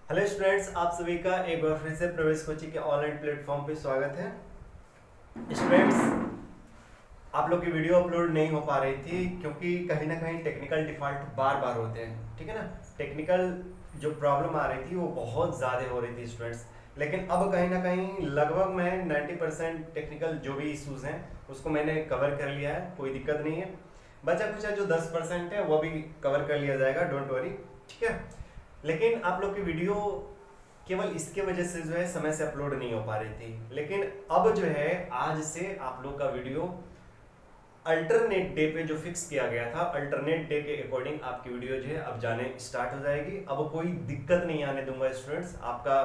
Hello students, आप सभी का एक बार फिर से प्रवेश कोचिंग के ऑनलाइन प्लेटफॉर्म पे स्वागत है। स्टूडेंट्स, आप लोग की वीडियो अपलोड नहीं हो पा रही थी क्योंकि कहीं ना कहीं टेक्निकल डिफॉल्ट बार बार होते हैं, ठीक है ना। टेक्निकल जो प्रॉब्लम आ रही थी वो बहुत ज़्यादा हो रही थी स्टूडेंट्स, लेकिन अब कहीं ना कहीं लगभग मैं 90% टेक्निकल जो भी इश्यूज हैं उसको मैंने कवर कर लिया है, कोई दिक्कत नहीं है। बचा कुछ जो 10% है वो भी कवर कर लिया जाएगा, डोंट वरी, ठीक है। लेकिन आप लोग की वीडियो केवल इसके वजह से जो है समय से अपलोड नहीं हो पा रही थी, लेकिन अब जो है आज से आप लोग का वीडियो अल्टरनेट डे पे जो फिक्स किया गया था, अल्टरनेट डे के अकॉर्डिंग आपकी वीडियो जो है अब जाने स्टार्ट हो जाएगी। अब कोई दिक्कत नहीं आने दूंगा स्टूडेंट्स। आपका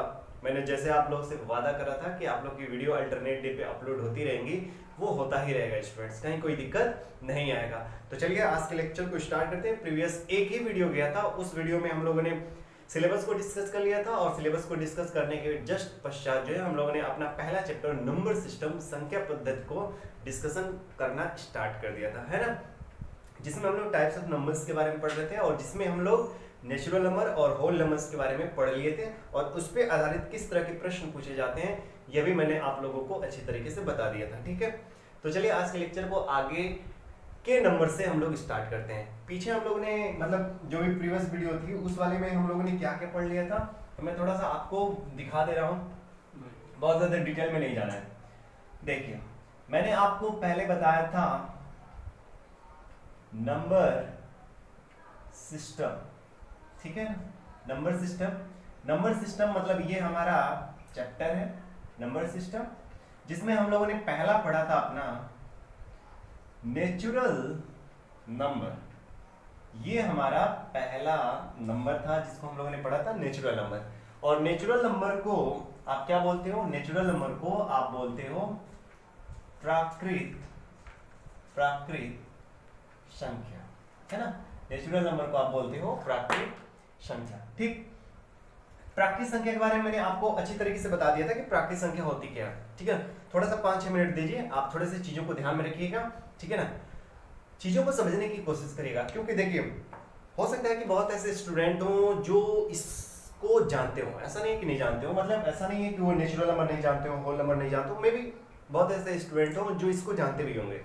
मैंने जैसे आप लोग से वादा करा था कि आप लोग की वीडियो अल्टरनेट डे पे अपलोड होती रहेंगी, वो होता ही रहेगा स्टूडेंट्स, कहीं कोई दिक्कत नहीं आएगा। तो चलिए आज के लेक्चर को स्टार्ट करते हैं। प्रीवियस एक ही वीडियो गया था, उस वीडियो में हम लोगों ने सिलेबस को डिस्कस कर लिया था और सिलेबस को डिस्कस करने के जस्ट पश्चात जो है हम लोगों ने अपना पहला चैप्टर नंबर सिस्टम संख्या पद्धति को डिस्कशन करना स्टार्ट कर दिया था, है ना, जिसमें हम लोग टाइप्स ऑफ नंबर्स के बारे में पढ़ रहे थे और जिसमें हम लोग नेचुरल नंबर और होल नंबर्स के बारे में पढ़ लिए थे और उस पर आधारित किस तरह के प्रश्न पूछे जाते हैं यह भी मैंने आप लोगों को अच्छी तरीके से बता दिया था, ठीक है। तो चलिए आज के लेक्चर को आगे के नंबर से हम लोग स्टार्ट करते हैं। पीछे हम लोगों ने मतलब जो भी प्रीवियस वीडियो थी उस वाले में हम लोगों ने क्या क्या पढ़ लिया था, तो मैं थोड़ा सा आपको दिखा दे रहा हूँ, बहुत ज़्यादा डिटेल में नहीं जाना है। देखिए, मैंने आपको पहले बताया था नंबर सिस्टम, ठीक है ना। नंबर सिस्टम मतलब ये हमारा चैप्टर है नंबर सिस्टम, जिसमें हम लोगों ने पहला पढ़ा था अपना नेचुरल नंबर। ये हमारा पहला नंबर था जिसको हम लोगों ने पढ़ा था नेचुरल नंबर। और नेचुरल नंबर को आप क्या बोलते हो? नेचुरल नंबर को आप बोलते हो प्राकृत संख्या, है ना। नेचुरल नंबर को आप बोलते हो प्राकृत संख्या, ठीक। प्राकृत संख्या के बारे में मैंने आपको अच्छी तरीके से बता दिया था कि प्राकृत संख्या होती क्या है, ठीक है। थोड़ा सा 5-6 मिनट दीजिए, आप थोड़े से चीजों को ध्यान में रखिएगा, ठीक है ना। चीजों को समझने की कोशिश करिएगा, क्योंकि देखिए हो सकता है कि बहुत ऐसे स्टूडेंट हो जो इसको जानते हो, ऐसा नहीं है कि नहीं जानते हो, मतलब ऐसा नहीं है कि वो नेचुरल नंबर नहीं जानते हो, होल नंबर नहीं जानते हो, मे भी बहुत ऐसे स्टूडेंट हो जो इसको जानते भी होंगे,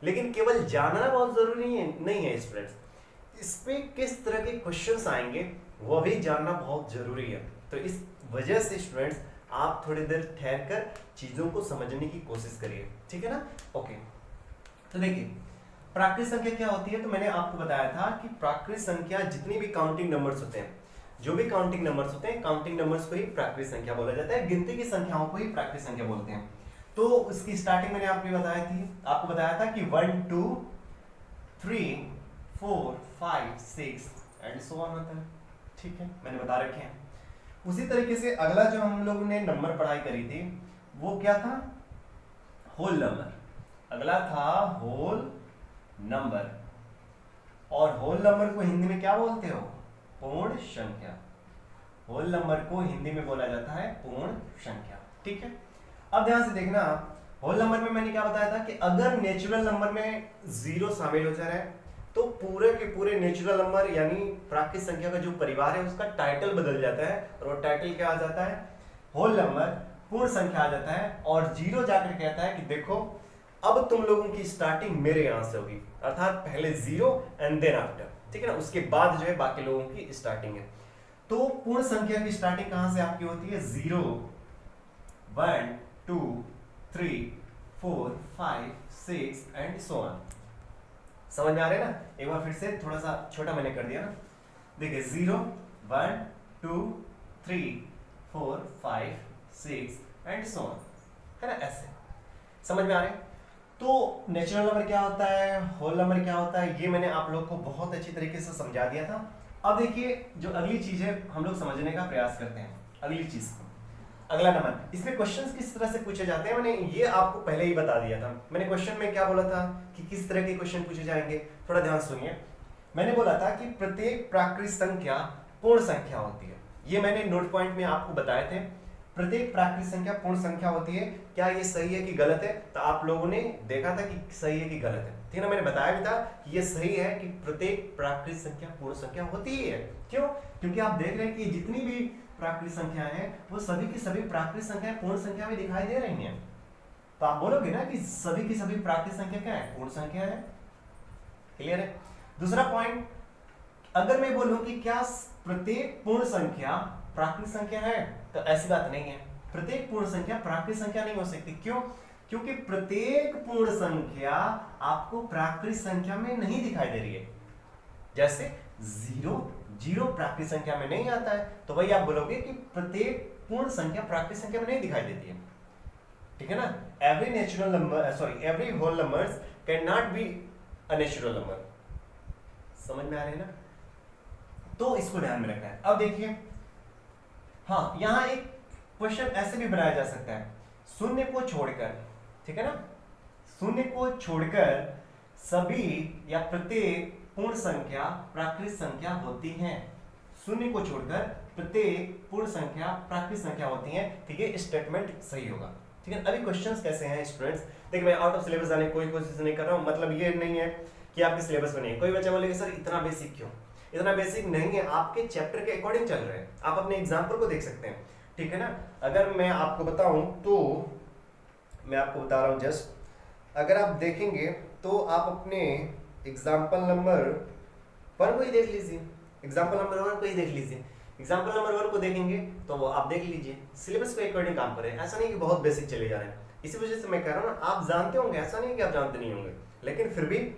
लेकिन केवल जानना बहुत जरूरी नहीं है स्टूडेंट्स। इस पे किस तरह के क्वेश्चंस आएंगे वो भी जानना बहुत जरूरी है। तो इस वजह से स्टूडेंट्स आप थोड़ी देर ठहर कर चीजों को समझने की कोशिश करिए, ठीक है ना। ओके, तो देखिए प्राकृत संख्या क्या होती है। तो मैंने आपको बताया था कि प्राकृत संख्या जितनी भी काउंटिंग नंबर्स होते हैं, जो भी काउंटिंग नंबर्स होते हैं, काउंटिंग नंबर्स को ही प्राकृत संख्या बोला जाता है, गिनती की संख्याओं को ही प्राकृत संख्या बोलते हैं। तो उसकी स्टार्टिंग मैंने आपको बताया था कि 1 2 3 4 5 6 एंड सो ऑन होता है, ठीक है, मैंने बता रखे हैं। उसी तरीके से अगला जो हम लोग ने नंबर पढ़ाई करी थी वो क्या था? Whole number. अगला था होल नंबर, और होल नंबर को हिंदी में क्या बोलते हो? पूर्ण संख्या। होल नंबर को हिंदी में बोला जाता है पूर्ण संख्या, ठीक है। अब ध्यान से देखना, होल नंबर में मैंने क्या बताया था कि अगर नेचुरल नंबर में 0 शामिल हो जा रहा है तो पूरे के पूरे नेचुरल नंबर यानी प्राकृत संख्या का जो परिवार है उसका टाइटल बदल जाता है, और वो टाइटल क्या आ जाता है? होल नंबर, पूर्ण संख्या आ जाता है। और 0 जाकर कहता है कि देखो अब तुम लोगों की स्टार्टिंग मेरे यहां से होगी, अर्थात पहले 0 एंड देन आफ्टर, ठीक है ना, उसके बाद जो है बाकी लोगों की स्टार्टिंग है। तो पूर्ण संख्या की स्टार्टिंग कहां से आपकी होती है? 0 1 2 3 4 5 6 एंड सो ऑन। समझ में आ रहे हैं ना? एक बार फिर से थोड़ा सा छोटा मैंने कर दिया ना, देखिए 0 1 2 3 4 5 6 एंड सो ऑन, है ना, ऐसे समझ में आ रहे हैं। तो नेचुरल नंबर क्या होता है, होल नंबर क्या होता है, ये मैंने आप लोग को बहुत अच्छी तरीके से समझा दिया था। अब देखिए जो अगली चीज है हम लोग समझने का प्रयास करते हैं, अगली चीज को, अगला नंबर। इसमें क्वेश्चंस किस तरह से पूछे जाते हैं मैंने ये आपको पहले ही बता दिया था। मैंने क्वेश्चन में क्या बोला था कि किस तरह के क्वेश्चन पूछे जाएंगे, थोड़ा ध्यान सुनिए। मैंने बोला था कि प्रत्येक प्राकृत संख्या पूर्ण संख्या होती है, ये मैंने नोट पॉइंट में आपको बताए थे। प्रत्येक प्राकृत संख्या पूर्ण संख्या होती है। क्या ये सही है कि गलत है? तो आप लोगों ने देखा था कि सही है कि गलत है। ठीक है ना। मैंने बताया भी था कि ये सही है कि प्रत्येक प्राकृतिक संख्या पूर्ण संख्या होती ही है। क्यों? क्योंकि आप देख रहे हैं कि जितनी भी प्राकृतिक संख्याएं हैं वो सभी की सभी प्राकृतिक संख्याएं पूर्ण संख्या में दिखाई दे रही हैं। तो आप बोलोगे ना कि सभी की सभी प्राकृतिक संख्या क्या है? पूर्ण संख्या है। क्लियर है? दूसरा पॉइंट, अगर मैं बोलूं कि क्या प्रत्येक पूर्ण संख्या प्राकृतिक संख्या है, तो ऐसी बात नहीं है। प्रत्येक पूर्ण संख्या प्राकृतिक संख्या नहीं हो सकती। क्यों? क्योंकि प्रत्येक पूर्ण संख्या आपको प्राकृतिक संख्या में नहीं दिखाई दे रही है। जैसे जीरो प्राकृतिक संख्या में नहीं आता है, तो वही आप बोलोगे कि प्रत्येक पूर्ण संख्या प्राकृतिक संख्या में नहीं दिखाई देती है। ठीक है ना। Every whole numbers can not be a natural number. समझ में आ रही है ना? तो इसको ध्यान में रखना है। अब देखिए, हाँ, यहां एक क्वेश्चन ऐसे भी बनाया जा सकता है, शून्य को छोड़कर, ठीक है ना, शून्य को छोड़कर सभी या प्रत्येक पूर्ण संख्या प्राकृतिक संख्या होती हैं। शून्य को छोड़कर प्रत्येक पूर्ण संख्या प्राकृतिक संख्या होती हैं। ठीक है, स्टेटमेंट सही होगा। ठीक है। अभी क्वेश्चंस कैसे हैं स्टूडेंट्स, देखिए मैं आउट ऑफ सिलेबस जाने की कोई कोशिश नहीं कर रहा हूं। मतलब ये नहीं है कि आपके सिलेबस में नहीं है। कोई बच्चा बोलेगा सर इतना बेसिक क्यों? इतना बेसिक नहीं है, आपके चैप्टर के अकॉर्डिंग चल रहे हैं। आप अपने एग्जाम्पल को देख सकते हैं। ठीक है ना। अगर मैं आपको बताऊं तो मैं आपको बता रहा हूं जस्ट, अगर आप देखेंगे तो आप अपने एग्जाम्पल नंबर 1 को ही देख लीजिए। एग्जाम्पल नंबर 1 को ही देख लीजिए। एग्जाम्पल नंबर 1 को देखेंगे तो वो आप देख लीजिए, सिलेबस के अकॉर्डिंग काम करें। ऐसा नहीं कि बहुत बेसिक चले जा रहे हैं। इसी वजह से मैं कह रहा हूँ ना, आप जानते होंगे, ऐसा नहीं कि आप जानते नहीं होंगे, लेकिन फिर भी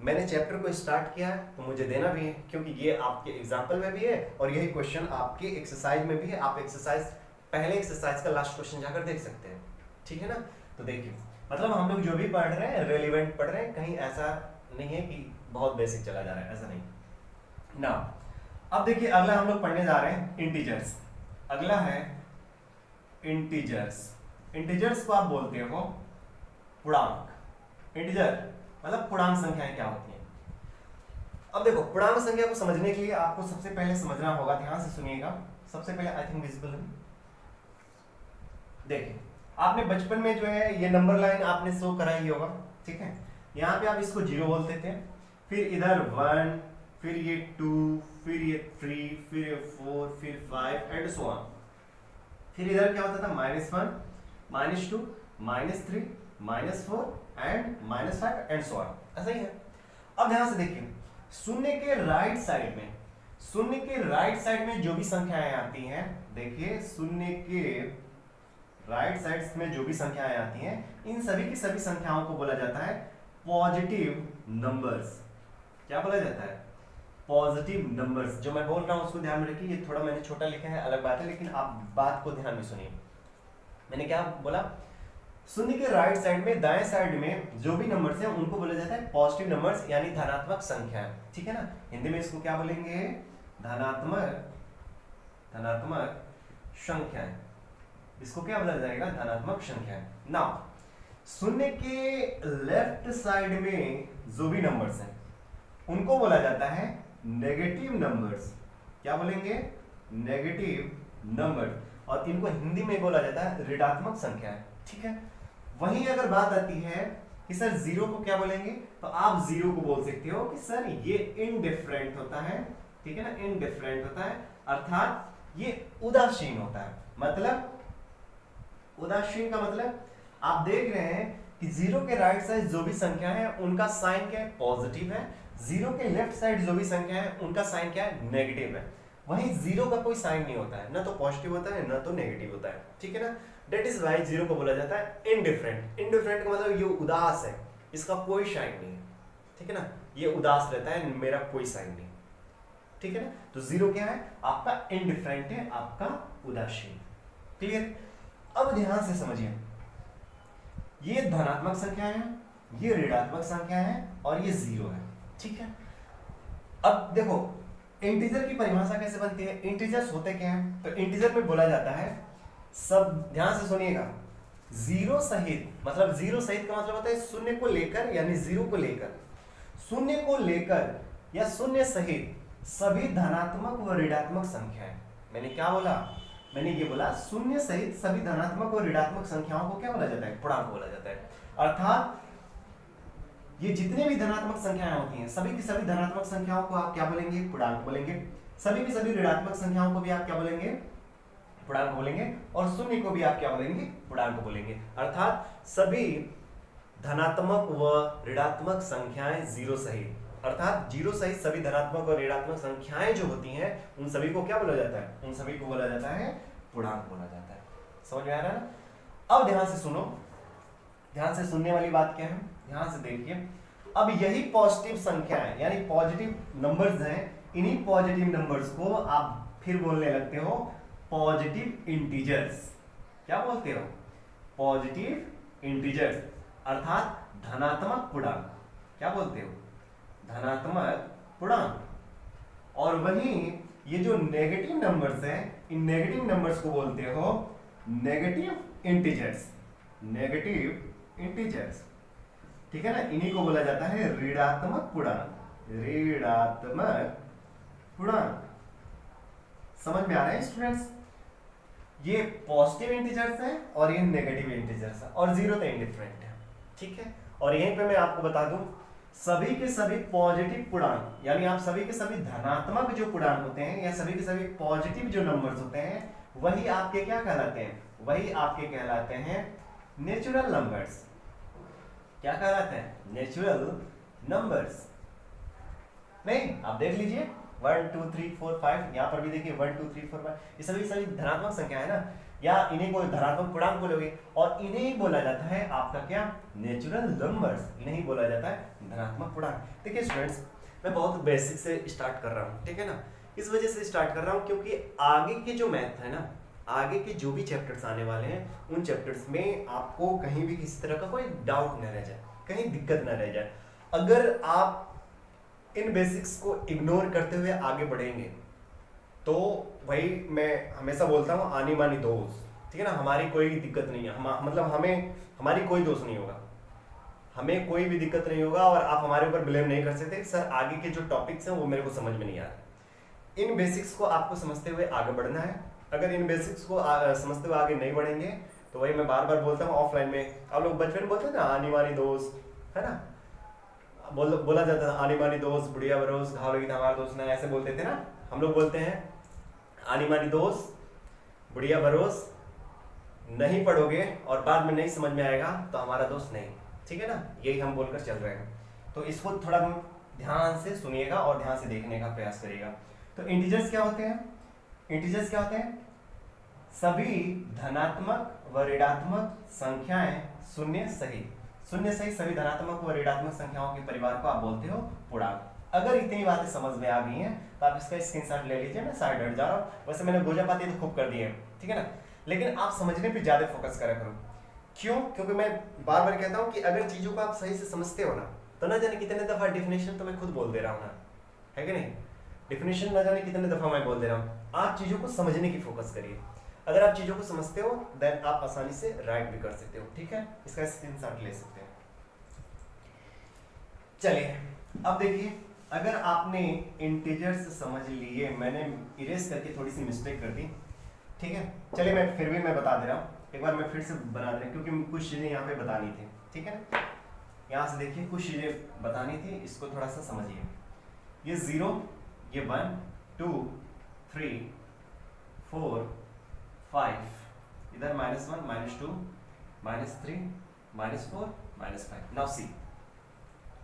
मैंने चैप्टर को स्टार्ट किया है तो मुझे देना भी है, क्योंकि ये आपके एग्जाम्पल में भी है और यही क्वेश्चन आपके एक्सरसाइज में भी है। आप एक्सरसाइज पहले एक्सरसाइज का लास्ट क्वेश्चन जाकर देख सकते हैं। ठीक है ना। तो देखिए, मतलब हम लोग जो भी पढ़ रहे हैं रेलिवेंट पढ़ रहे हैं, कहीं ऐसा नहीं है कि बहुत बेसिक चला जा रहा है, ऐसा नहीं ना। अब देखिए, अगला हम लोग पढ़ने जा रहे हैं इंटीजर्स। अगला है इंटीजर्स। इंटीजर्स को आप बोलते हो पूर्णांक। इंटीजर मतलब पूर्णांक संख्याएं क्या होती हैं। अब देखो, पूर्णांक संख्या को समझने के लिए आपको सबसे पहले समझना होगा, ध्यान से सुनिएगा। सबसे पहले आई थिंक विजिबल है। देखिए, आपने बचपन में जो है ये नंबर लाइन आपने शो कराई होगा। ठीक है, यहाँ पे आप इसको 0 बोलते थे, फिर इधर 1, फिर ये 2, फिर ये 3, फिर ये 4, फिर 5 एंड सो ऑन। फिर इधर क्या होता था? -1, -2, -3, -4 एंड -5 एंड सो ऑन। ऐसा ही है। अब ध्यान से देखिए, शून्य के राइट साइड में, शून्य के राइट साइड में जो भी संख्याएं आती हैं, देखिए शून्य के राइट साइड में जो भी संख्याएं आती हैं, इन सभी की सभी संख्याओं को बोला जाता है पॉजिटिव नंबर्स। क्या बोला जाता है? Positive numbers. जो मैं बोल रहा हूं उसको ध्यान में रखिए। ये थोड़ा मैंने छोटा लिखा है, अलग बात है, लेकिन आप बात को ध्यान में सुनिए। मैंने क्या बोला? शून्य के राइट साइड में, दाएं साइड में जो भी नंबर्स हैं उनको बोला जाता है पॉजिटिव नंबर्स, यानी धनात्मक संख्याएं। ठीक है ना। हिंदी में इसको क्या बोलेंगे? धनात्मक संख्याएं। इसको क्या बोला जाएगा? धनात्मक संख्याएं। नाउ शून्य के लेफ्ट साइड में जो भी नंबर्स हैं उनको बोला जाता है नेगेटिव नंबर्स। क्या बोलेंगे? Negative numbers. और इनको हिंदी में बोला जाता है ऋणात्मक संख्याएं। ठीक है। वहीं अगर बात आती है कि सर 0 को क्या बोलेंगे, तो आप 0 को बोल सकते हो कि सर ये इनडिफरेंट होता है। ठीक है ना, इनडिफरेंट होता है, अर्थात ये उदासीन होता है। मतलब उदासीन का मतलब आप देख रहे हैं कि 0 के राइट साइड जो भी संख्या है उनका साइन क्या है? पॉजिटिव है। 0 के लेफ्ट साइड जो भी संख्या है उनका साइन क्या है? नेगेटिव है। वहीं 0 का कोई साइन नहीं होता है, ना तो पॉजिटिव होता है ना तो नेगेटिव होता है। ठीक है ना। That is why 0 को बोला जाता है इनडिफरेंट। इनडिफरेंट का मतलब ये उदास है, इसका कोई साइन नहीं है। ठीक है ना, ये उदास रहता है, मेरा कोई साइन नहीं। ठीक है ना। तो 0 क्या है? आपका इनडिफरेंट है, आपका उदासीन। क्लियर? अब ध्यान से समझिए, ये धनात्मक संख्या है, ये ऋणात्मक संख्या है और ये 0 है। ठीक है। अब देखो इंटीजर की परिभाषा कैसे बनती है? इंटीजर्स होते क्या हैं? तो इंटीजर में बोला जाता है, सब ध्यान से सुनिएगा, 0 सहित, मतलब 0 सहित का मतलब होता है शून्य को लेकर, यानी 0 को लेकर, शून्य को लेकर या शून्य सहित सभी धनात्मक व ऋणात्मक संख्याएं। मैंने क्या बोला? मैंने ये बोला शून्य सहित सभी धनात्मक और ऋणात्मक संख्याओं को क्या बोला जाता है? पूर्णांक बोला जाता है। अर्थात ये जितने भी धनात्मक संख्याएं होती हैं, सभी की सभी धनात्मक संख्याओं को आप क्या बोलेंगे? पूर्णांक बोलेंगे। सभी की सभी ऋणात्मक संख्याओं को भी आप क्या बोलेंगे? पूर्णांक बोलेंगे। और शून्य को भी आप क्या बोलेंगे? पूर्णांक बोलेंगे। अर्थात सभी धनात्मक व ऋणात्मक संख्याएं जीरो सहित, अर्थात जीरो सहित सभी धनात्मक और ऋणात्मक संख्याएं जो होती हैं उन सभी को क्या बोला जाता है? उन सभी को बोला जाता है पूर्णांक बोला जाता है। समझ में आ रहा है ना? अब ध्यान से सुनो, ध्यान से सुनने वाली बात क्या है, ध्यान से देखिए। अब यही पॉजिटिव संख्याएं यानी पॉजिटिव नंबर्स हैं, इन्हीं पॉजिटिव नंबर्स को आप फिर बोलने लगते हो पॉजिटिव इंटीजर्स। क्या बोलते हो? पॉजिटिव इंटीजर्स, अर्थात धनात्मक पूर्णांक। क्या बोलते हो? धनात्मक पूर्णांक। और वहीं ये जो नेगेटिव नंबर्स हैं, इन नेगेटिव नंबर्स को बोलते हो नेगेटिव इंटीजर्स। नेगेटिव इंटीजर्स, ठीक है ना? इन्हीं को बोला जाता है ऋणात्मक पूर्णांक। ऋणात्मक पूर्णांक। समझ में आ रहा है स्टूडेंट्स? ये पॉजिटिव इंटीजर्स हैं और ये नेगेटिव इंटीजर्स हैं और जीरो तो इंडिफरेंट है, ठीक है? और यहीं पे मैं आपको बता दूं, सभी के सभी पॉजिटिव पूर्णांक यानी आप सभी के सभी धनात्मक जो पूर्णांक होते हैं या सभी के सभी पॉजिटिव जो नंबर्स होते हैं, वही आपके क्या कहलाते हैं? वही आपके कहलाते हैं नेचुरल नंबर्स। क्या कहलाते हैं? Natural numbers. नहीं, आप देख लीजिए 1 2 3 4 5, यहाँ पर भी देखिए 1 2 3 4 5, ये सभी धनात्मक संख्या है ना, या इन्हीं को धनात्मक पूर्णांक बोलोगे और इन्हें ही बोला जाता है आपका क्या? Natural numbers. इन्हें ही बोला जाता है धनात्मक पूर्णांक। देखिए स्टूडेंट्स, मैं बहुत बेसिक से स्टार्ट कर रहा हूँ, ठीक है ना? इस वजह से स्टार्ट कर रहा हूँ क्योंकि आगे के जो मैथ है ना, आगे के जो भी चैप्टर्स आने वाले हैं उन चैप्टर्स में आपको कहीं भी किसी तरह का कोई डाउट न रह जाए, कहीं दिक्कत न रह जाए। अगर आप इन बेसिक्स को इग्नोर करते हुए आगे बढ़ेंगे तो भाई मैं हमेशा बोलता हूँ आनी मानी दोस्त, ठीक है ना? हमारी कोई दिक्कत नहीं है, मतलब हमें हमारी कोई दोस्त नहीं होगा, हमें कोई भी दिक्कत नहीं होगा और आप हमारे ऊपर ब्लेम नहीं कर सकते सर आगे के जो टॉपिक्स हैं वो मेरे को समझ में नहीं आ रहे। इन बेसिक्स को आपको समझते हुए आगे बढ़ना है। अगर इन बेसिक्स को समझते हुए आगे नहीं बढ़ेंगे तो वही मैं बार बार बोलता हूँ, ऑफलाइन में आप लोग बचपन में बोलते हैं ना आनी मानी दोस्त, है ना? बोला जाता था आनी मानी दोस्त बुढ़िया बरोस घाव लगी था हमारा दोस्त ना, ऐसे बोलते थे ना। हम लोग बोलते हैं आनी मानी दोस्त बुढ़िया भरोस, नहीं पढ़ोगे और बाद में नहीं समझ में आएगा तो हमारा दोस्त नहीं, ठीक है ना? यही हम बोलकर चल रहे हैं। तो इसको थोड़ा ध्यान से सुनिएगा और ध्यान से देखने का प्रयास करिएगा। तो इंटीजर्स क्या होते हैं? इंटीजर्स क्या होते हैं? सभी धनात्मक व ऋणात्मक संख्याएं शून्य सहित, शून्य सहित सभी धनात्मक व ऋणात्मक संख्याओं के परिवार को आप बोलते हो पूर्णांक। अगर इतनी बातें समझ में आ गई हैं तो आप इसका स्क्रीनशॉट ले लीजिए। मैं साइड हट जा रहा हूँ, वैसे मैंने गोजापाती तो खूब कर दिए हैं, ठीक है ना? लेकिन आप समझने पे ज्यादा फोकस करा करो। क्यों? क्योंकि मैं बार बार कहता हूँ कि अगर चीजों को आप सही से समझते हो ना तो ना जाने कितने दफा डेफिनेशन तो मैं खुद बोल दे रहा हूँ ना, है कि नहीं? डेफिनेशन ना जाने कितने दफा मैं बोल दे रहा हूँ। आप चीजों को समझने की फोकस करिए। अगर आप चीजों को समझते हो देन आप आसानी से राइट भी कर सकते हो, ठीक है? इसका स्क्रीनशॉट ले सकते हैं। चलिए अब देखिए, अगर आपने इंटीजर्स समझ लिए, मैंने इरेज करके थोड़ी सी मिस्टेक कर दी, ठीक है? चलिए मैं फिर भी मैं बता दे रहा हूँ, एक बार मैं फिर से बना दे रहा हूँ क्योंकि कुछ चीज़ें यहाँ पे बतानी थी, ठीक है? यहाँ से देखिए कुछ चीज़ें बतानी थी, इसको थोड़ा सा समझिए। ये 0, ये 1 2 3 4 5, इधर -1 -2 -3 -4 -5। नाउ सी,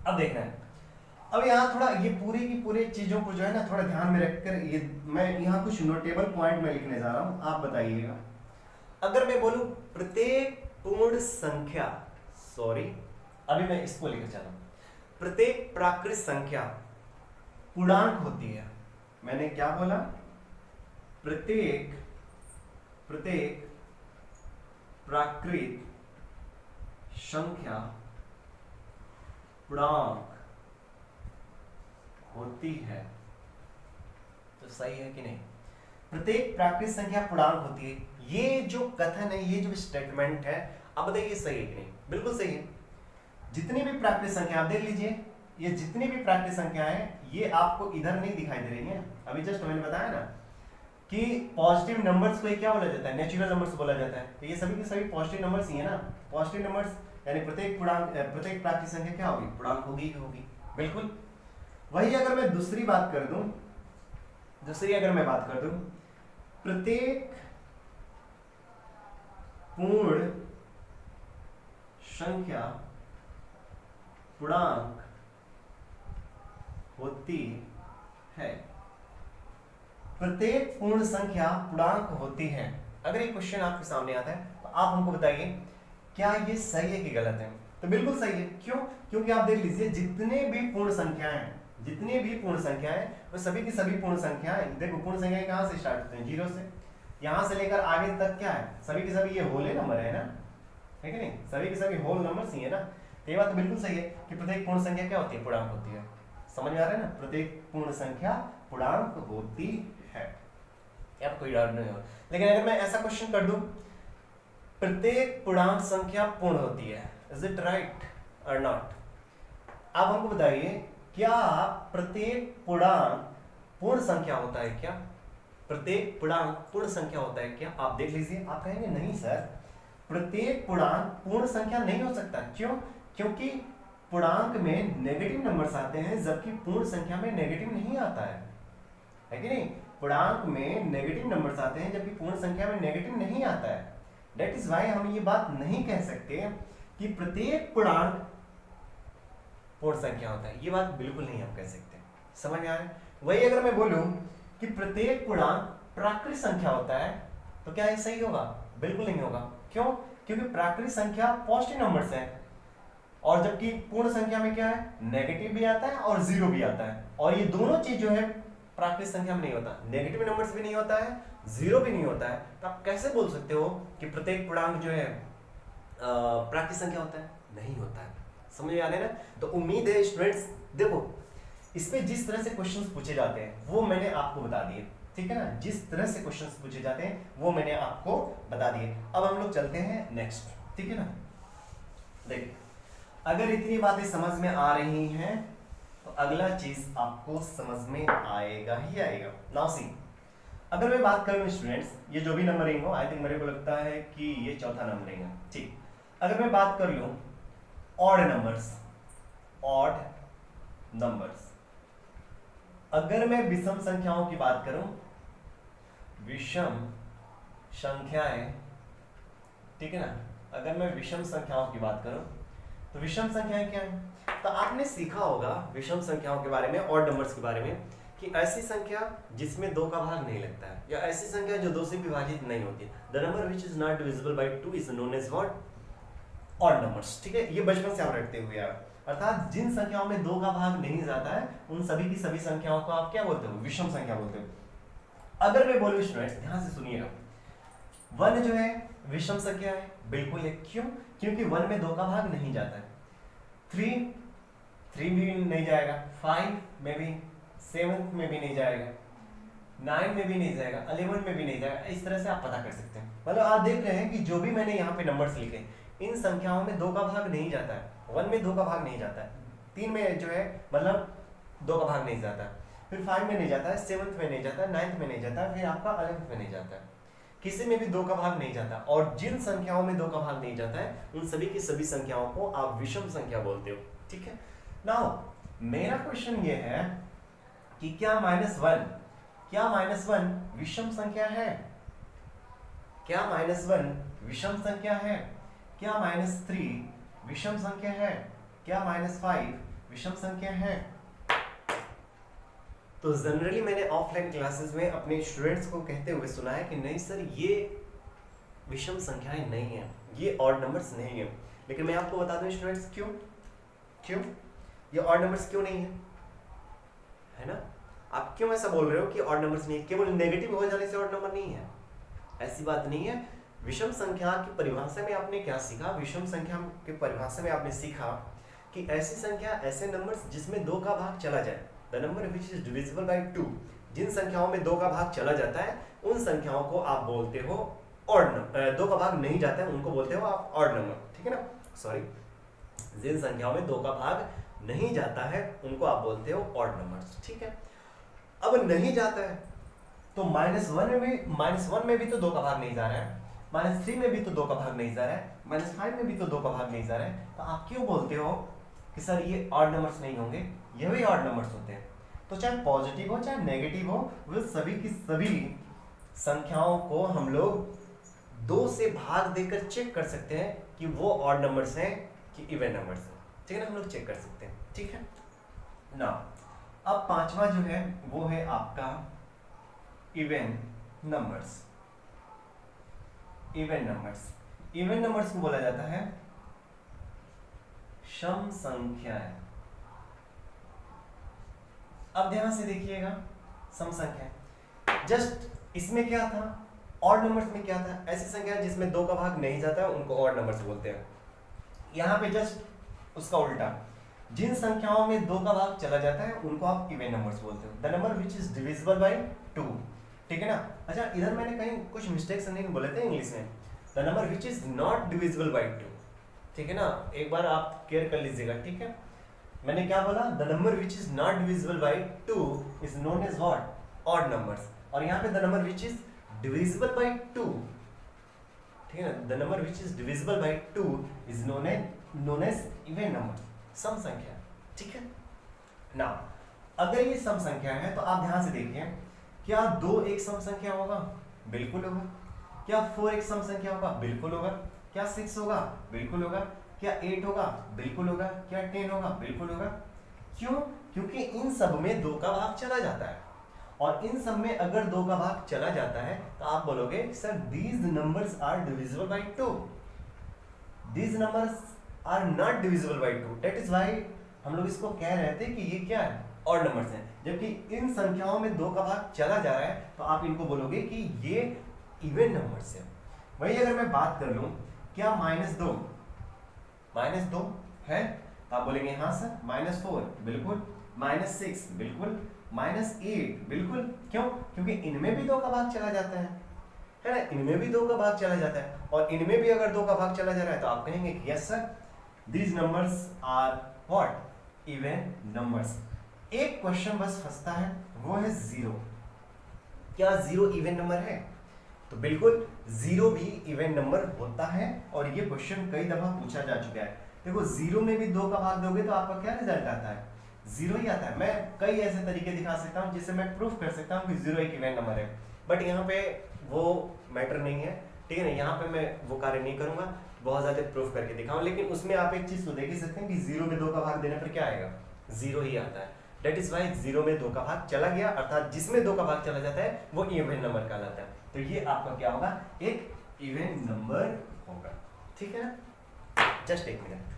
अब देखना है, अब यहाँ थोड़ा ये पूरे की पूरे चीजों को जो है ना थोड़ा ध्यान में रखकर ये मैं यहाँ कुछ नोटेबल पॉइंट में लिखने जा रहा हूँ, आप बताइएगा। अगर मैं बोलूं प्रत्येक पूर्ण संख्या, सॉरी अभी मैं इसको लेकर चला, प्रत्येक प्राकृत संख्या पूर्णांक होती है। मैंने क्या बोला? प्रत्येक प्राकृत संख्या पूर्णांक होती है। तो सही है कि नहीं? प्रत्येक प्राकृत संख्या पूर्णांक होती है। ये जो कथन है, ये जो स्टेटमेंट है, अब बताइए सही है कि नहीं? बिल्कुल सही है। जितनी भी प्राकृत संख्या आप देख लीजिए, ये जितनी भी प्राकृत संख्या है ये आपको इधर नहीं दिखाई दे रही है। अभी जस्ट मैंने बताया ना कि पॉजिटिव नंबर्स को क्या बोला जाता है? नेचुरल नंबर्स बोला जाता है। तो ये सभी के सभी पॉजिटिव नंबर्स ही है ना। पॉजिटिव नंबर्स यानी प्रत्येक प्राकृतिक संख्या क्या होगी, पूर्णांक होगी ही होगी। बिल्कुल। वही अगर मैं दूसरी बात कर दूं, प्रत्येक पूर्ण संख्या पूर्णांक होती है, प्रत्येक पूर्ण संख्या पूर्णांक होती है। अगर ये क्वेश्चन आपके सामने आता है तो आप हमको बताइए क्या ये सही है कि गलत है। तो बिल्कुल सही है। क्यों? क्योंकि आप देख लीजिए जितने भी पूर्ण संख्याएं वो सभी की सभी पूर्ण संख्याएं, देखो पूर्ण संख्याएं कहां से स्टार्ट होती हैं, 0 से। यहां से लेकर आगे तक क्या है, सभी के सभी ये होल नंबर है ना, है कि नहीं, सभी के सभी होल नंबर्स ही है ना। तो ये बात तो बिल्कुल सही है कि प्रत्येक पूर्ण संख्या क्या होती है, पूर्णांक होती है। समझ में आ रहा है ना, प्रत्येक पूर्ण संख्या पूर्णांक होती है, अब कोई डाउट नहीं हो। लेकिन अगर मैं ऐसा क्वेश्चन कर दूं, प्रत्येक पूर्णांक संख्या पूर्ण होती है, इज इट राइट और नॉट? आप हमको बताइए क्या प्रत्येक पूर्णांक पूर्ण संख्या होता है क्या? प्रत्येक पूर्णांक पूर्ण संख्या होता है क्या? आप देख लीजिए, आप कहेंगे नहीं सर, प्रत्येक पूर्णांक पूर्ण संख्या नहीं हो सकता। क्यों? क्योंकि पूर्णांक में नेगेटिव नंबर्स आते हैं जबकि पूर्ण संख्या में नेगेटिव नहीं आता है कि नहीं? पूर्णांक में नेगेटिव नंबर्स आते हैं जबकि पूर्ण संख्या में नेगेटिव नहीं आता है। दैट इज वाई हम ये बात नहीं कह सकते कि प्रत्येक पूर्णांक पूर्ण संख्या होता है, ये बात बिल्कुल नहीं हम कह सकते। समझ में आ रहा है? वही अगर मैं बोलूं कि प्रत्येक पूर्णांक प्राकृतिक संख्या होता है तो क्या ये सही होगा? बिल्कुल नहीं होगा। क्यों? क्योंकि प्राकृतिक संख्या पॉजिटिव नंबर्स है और जबकि पूर्ण संख्या में क्या है, नेगेटिव भी आता है और जीरो भी आता है, और ये दोनों चीज जो है प्राकृतिक संख्या में नहीं होता, नेगेटिव नंबर्स भी नहीं होता है, जीरो भी नहीं होता है। तो आप कैसे बोल सकते हो कि प्रत्येक पूर्णांक जो है प्राकृतिक संख्या होता है? नहीं होता है। समझ में आ रहा है ना? तो उम्मीद है स्टूडेंट्स, देखो इसमें जिस तरह से क्वेश्चंस पूछे जाते हैं वो मैंने आपको बता दिए, ठीक है ना, जिस तरह से क्वेश्चंस पूछे जाते हैं वो मैंने आपको बता दिए। अब हम लोग चलते हैं नेक्स्ट, ठीक है ना। देखिए अगर इतनी बातें समझ में आ रही हैं तो अगला चीज आपको समझ में आएगा ही आएगा। नाउ सी, अगर मैं बात करूं स्टूडेंट्स, ये जो भी नंबरिंग हो, आई थिंक मेरे को लगता है कि ये चौथा नंबरिंग है, ठीक। अगर मैं बात कर लूं ऑड नंबर्स, अगर मैं विषम संख्याओं की बात करूं, विषम संख्याएं, ठीक है ना, अगर मैं विषम संख्याओं की बात करूं तो विषम संख्याएं क्या है? तो आपने सीखा होगा विषम संख्याओं के बारे में, ऑड नंबर्स के बारे में, कि ऐसी संख्या जिसमें 2 का भाग नहीं लगता है, या ऐसी संख्या जो 2 से विभाजित नहीं होती। The number which is not divisible by 2 is known as what? Odd numbers, ठीक है। ये बचपन से आप रखते हुए यार, अर्थात जिन संख्याओं में 2 का भाग नहीं जाता है उन सभी की सभी संख्याओं को आप क्या बोलते हो? विषम संख्या बोलते हो। अगर मैं बोलूं स्टूडेंट्स, ध्यान से सुनिएगा, 1 जो है विषम संख्या है, बिल्कुल है। क्यों? क्योंकि 1 में 2 का भाग नहीं जाता है। 3 भी नहीं जाएगा, 5 में भी, 7 में भी नहीं जाएगा, 9 में भी नहीं जाएगा, 11 में भी नहीं जाएगा। इस तरह से आप पता कर सकते हैं। मतलब आप देख रहे हैं कि जो भी मैंने यहाँ पे नंबर्स लिखे, इन संख्याओं में 2 का भाग नहीं जाता है। 1 में 2 का भाग नहीं जाता है, 3 में जो है मतलब 2 का भाग नहीं जाता है, फिर 5 में नहीं जाता है, 7th में नहीं जाता है, 9th में नहीं जाता है, फिर आपका 11th में नहीं जाता है, किसी में भी 2 का भाग नहीं जाता। और जिन संख्याओं में 2 का भाग नहीं जाता है उन सभी की सभी संख्याओं को आप विषम संख्या बोलते हो, ठीक है। नाउ मेरा क्वेश्चन ये है कि क्या -1 विषम संख्या है? क्या -1 विषम संख्या है? क्या -3 विषम संख्या है? क्या -5 विषम संख्या है? तो जनरली मैंने ऑफलाइन क्लासेस में अपने स्टूडेंट्स को कहते हुए सुना है कि नहीं सर, ये विषम संख्याएं नहीं है, ये ऑड नंबर्स नहीं है। लेकिन मैं आपको बता दूं स्टूडेंट्स, क्यों ये ऑड नंबर्स क्यों नहीं है ना? आप क्यों ऐसा बोल रहे हो कि ऑड नंबर्स नहीं है? केवल नेगेटिव हो जाने से ऑड नंबर नहीं है, ऐसी बात नहीं है। विषम संख्या की परिभाषा में आपने क्या सीखा? विषम संख्या की परिभाषा में आपने सीखा कि ऐसी संख्या, ऐसे नंबर्स जिसमें 2 का भाग चला जाए, the number which is divisible by 2, जिन संख्याओं में 2 का भाग चला जाता है उन संख्याओं को आप बोलते हो ऑड नंबर। 2 का भाग नहीं जाता है उनको बोलते हो आप ऑड नंबर, ठीक है ना। सॉरी, जिन संख्याओं में 2 का भाग नहीं जाता है उनको आप बोलते हो ऑड नंबर्स, ठीक है। अब नहीं जाता है तो -1 में भी तो 2 का भाग नहीं जा रहा है, -3 में भी तो 2 का भाग नहीं जा रहा है, -5 में भी तो 2 का भाग नहीं जा रहा है, तो आप क्यों बोलते हो कि सर ये ऑड नंबर्स नहीं होंगे? ये भी ऑड नंबर्स होते हैं। तो चाहे पॉजिटिव हो चाहे नेगेटिव हो, वो सभी की सभी संख्याओं को हम लोग 2 से भाग देकर चेक कर सकते हैं कि वो ऑड नंबर्स हैं कि इवन नंबर्स हैं। ठीक है ना, हम लोग चेक कर सकते हैं। ठीक है ना। अब पांचवा जो है वो है आपका even numbers. Even numbers, even numbers को बोला जाता है सम संख्याएं। अब ध्यान से देखिएगा, सम संख्या जस्ट इसमें क्या था, ऑड नंबर्स में क्या था, ऐसी संख्या जिसमें 2 का भाग नहीं जाता है उनको ऑड नंबर्स बोलते हैं। यहां पे जस्ट उसका उल्टा, जिन संख्याओं में 2 का भाग चला जाता है उनको आप इवन नंबर्स बोलते हो। The number which is divisible by 2। ठीक है ना। अच्छा, इधर मैंने कहीं कुछ मिस्टेक्स नहीं बोले थे इंग्लिश में। The number which is not divisible by 2। ठीक है ना, एक बार आप केयर कर लीजिएगा। ठीक है, मैंने क्या बोला, the number which is not divisible by 2 is known as what, odd numbers. और यहाँ पे the number which is divisible by 2, ठीक है ना, the number which is divisible by 2 is known as even number, सम संख्या। ठीक है ना। अगर ये सम संख्या है तो आप ध्यान से देखिए, क्या 2 एक सम संख्या होगा? बिल्कुल होगा। क्या 4 एक सम संख्या होगा? बिल्कुल होगा। क्या 6 होगा? बिल्कुल होगा। क्या 8 होगा? बिल्कुल होगा। क्या 10 होगा? बिल्कुल होगा। क्यों? क्योंकि इन सब में 2 का भाग चला जाता है, और इन सब में अगर 2 का भाग चला जाता है तो आप बोलोगे sir these numbers are divisible by 2, these numbers are not divisible by 2। That is why हम लोग इसको कह रहे थे कि ये क्या है, ऑड नंबर्स हैं। जबकि इन संख्याओं में 2 का भाग चला जा रहा है तो आप इनको बोलोगे कि ये इवन नंबर्स है। वही अगर मैं बात कर लूं, क्या -2 है, तो आप बोलेंगे हाँ सर। -4 बिल्कुल, -6 बिल्कुल, -8 बिल्कुल। क्यों? क्योंकि इनमें भी 2 का भाग चला जाता है ना, इनमें भी 2 का भाग चला जाता है, और इनमें भी अगर 2 का भाग चला जा रहा है तो आप कहेंगे कि yes sir these numbers are what, even numbers. एक क्वेश्चन बस फंसता है, वो है 0। क्या 0 इवन नंबर है? तो बिल्कुल 0 भी इवन नंबर होता है, और ये क्वेश्चन कई दफा पूछा जा चुका है। देखो 0 में भी 2 का भाग दोगे तो आपका क्या रिजल्ट आता है, 0 ही आता है। मैं कई ऐसे तरीके दिखा सकता हूं जिससे मैं प्रूफ कर सकता हूं कि 0 एक इवन नंबर है, बट यहाँ पे वो मैटर नहीं है। ठीक है ना, यहाँ पे मैं वो कार्य नहीं करूंगा, बहुत ज्यादा प्रूफ करके दिखाऊं। लेकिन उसमें आप एक चीज तो देख ही सकते हैं कि 0 में 2 का भाग देने पर क्या आएगा, 0 ही आता है। दैट इज वाई 0 में 2 का भाग चला गया, अर्थात जिसमें 2 का भाग चला जाता है वो इवन नंबर कहलाता है। तो ये आपका क्या होगा, एक इवन नंबर होगा। ठीक है ना, जस्ट एक मिनट।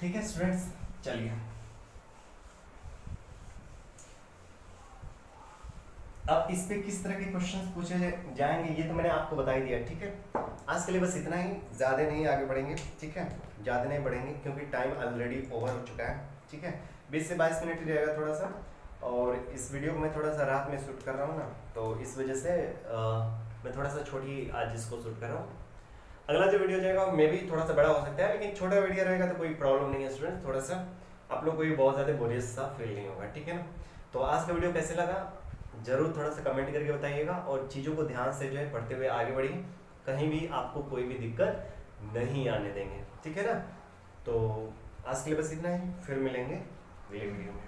ठीक है स्टूडेंट्स, चलिए अब इस पे किस तरह के क्वेश्चंस पूछे जाएंगे ये तो मैंने आपको बता ही दिया। ठीक है, आज के लिए बस इतना ही, ज़्यादा नहीं आगे बढ़ेंगे। ठीक है, ज़्यादा नहीं बढ़ेंगे क्योंकि टाइम ऑलरेडी ओवर हो चुका है। ठीक है, 20 से 22 मिनट ही रहेगा थोड़ा सा, और इस वीडियो को मैं थोड़ा सा रात में शूट कर रहा हूँ ना, तो इस वजह से मैं थोड़ा सा छोटी आज इसको शूट कर रहा हूँ। अगला जो वीडियो जाएगा मे भी थोड़ा सा बड़ा हो सकता है, लेकिन छोटा वीडियो रहेगा तो कोई प्रॉब्लम नहीं है स्टूडेंट। थोड़ा सा आप लोग को भी बहुत ज़्यादा बोरियस सा फील नहीं होगा। ठीक है ना, तो आज का वीडियो कैसे लगा जरूर थोड़ा सा कमेंट करके बताइएगा, और चीज़ों को ध्यान से जो है पढ़ते हुए आगे बढ़िए, कहीं भी आपको कोई भी दिक्कत नहीं आने देंगे। ठीक है ना, तो आज के लिए बस इतना ही, फिर मिलेंगे अगले वीडियो में।